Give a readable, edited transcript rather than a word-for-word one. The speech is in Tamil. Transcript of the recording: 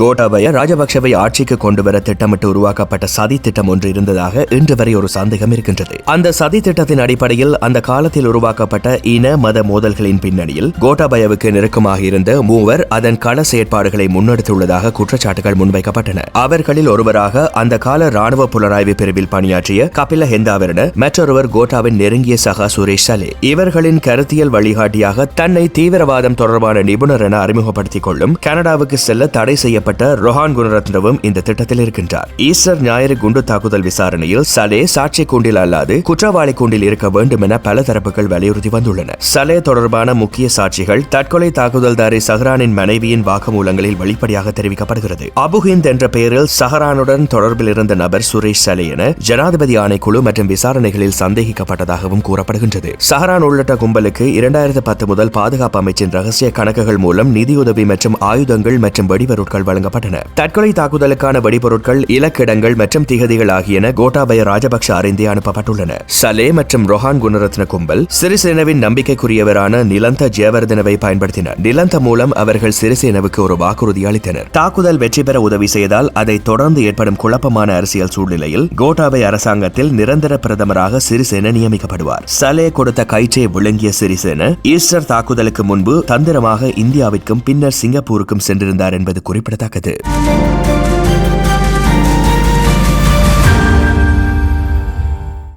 கோட்டாபய ராஜபக்ஷவை ஆட்சிக்கு கொண்டுவர திட்டமிட்டு உருவாக்கப்பட்ட சதி திட்டம் ஒன்று இருந்ததாக இன்று வரை ஒரு சந்தேகம் இருக்கின்றது. அந்த சதி திட்டத்தின் அடிப்படையில் அந்த காலத்தில் உருவாக்கப்பட்ட இன மத மோதல்களின் பின்னணியில் கோட்டாபயவுக்கு நெருக்கமாக இருந்த மூவர் அதன் கள செயற்பாடுகளை முன்னெடுத்துள்ளதாக குற்றச்சாட்டுகள் முன்வைக்கப்பட்டன. அவர்களில் ஒருவராக அந்த கால ராணுவ புலனாய்வு பிரிவில் பணியாற்றிய கபில ஹெந்தாவரன, மற்றொருவர் கோட்டாவின் நெருங்கிய சகா சுரேஷ் சலே. இவர்களின் கருத்தியல் வழிகாட்டியாக தன்னை தீவிரவாதம் தொடர்பான நிபுணர் என அறிமுகப்படுத்திக் கொள்ளும் கனடாவுக்கு செல்ல தடை செய்ய ரொஹான் குணரத்னவும் இந்த திட்டத்தில் இருக்கின்றார். ஈஸ்டர் ஞாயிறு குண்டு தாக்குதல் விசாரணையில் சலே சாட்சி கூண்டில் அல்லாது குற்றவாளி கூண்டில் இருக்க வேண்டும் என பல தரப்புகள் வலியுறுத்தி வந்துள்ளன. சலே தொடர்பான முக்கிய சாட்சிகள் தற்கொலை தாக்குதல்தாரி சஹரானின் மனைவியின் வாக்குமூலங்களில் வெளிப்படையாக தெரிவிக்கப்படுகிறது. அபுஹிந்த் என்ற பெயரில் சஹரானுடன் தொடர்பில் இருந்த நபர் சுரேஷ் சலே என ஜனாதிபதி ஆணைக்குழு மற்றும் விசாரணைகளில் சந்தேகிக்கப்பட்டதாகவும் கூறப்படுகின்றது. சஹரான் உள்ளிட்ட கும்பலுக்கு 2010 முதல் பாதுகாப்பு அமைச்சின் ரகசிய கணக்குகள் மூலம் நிதியுதவி மற்றும் ஆயுதங்கள் மற்றும் வெடிபொருட்கள் வழங்கப்பட்டன. தற்கொலை தாக்குதலுக்கான வெடிபொருட்கள், இலக்கிடங்கள் மற்றும் திகதிகள் ஆகியன கோட்டாபய ராஜபக்ஷ அறிந்தே அனுப்பப்பட்டுள்ளன. சலே மற்றும் ரொஹான் குணரத்ன கும்பல் சிறிசேனவின் நம்பிக்கைக்குரியவரான நிலந்த ஜெயவர்தனவை பயன்படுத்தினர். நிலந்த மூலம் அவர்கள் சிறிசேனவுக்கு ஒரு வாக்குறுதி அளித்தனர். தாக்குதல் வெற்றி பெற உதவி செய்தால் அதை தொடர்ந்து ஏற்படும் குழப்பமான அரசியல் சூழ்நிலையில் கோட்டாபய அரசாங்கத்தில் நிரந்தர பிரதமராக சிறிசேன நியமிக்கப்படுவார். சலே கொடுத்த கயிற்றை விழுங்கிய சிறிசேன ஈஸ்டர் தாக்குதலுக்கு முன்பு தந்திரமாக இந்தியாவிற்கும் பின்னர் சிங்கப்பூருக்கும் சென்றிருந்தார் என்பது குறிப்பிடத்தக்கது.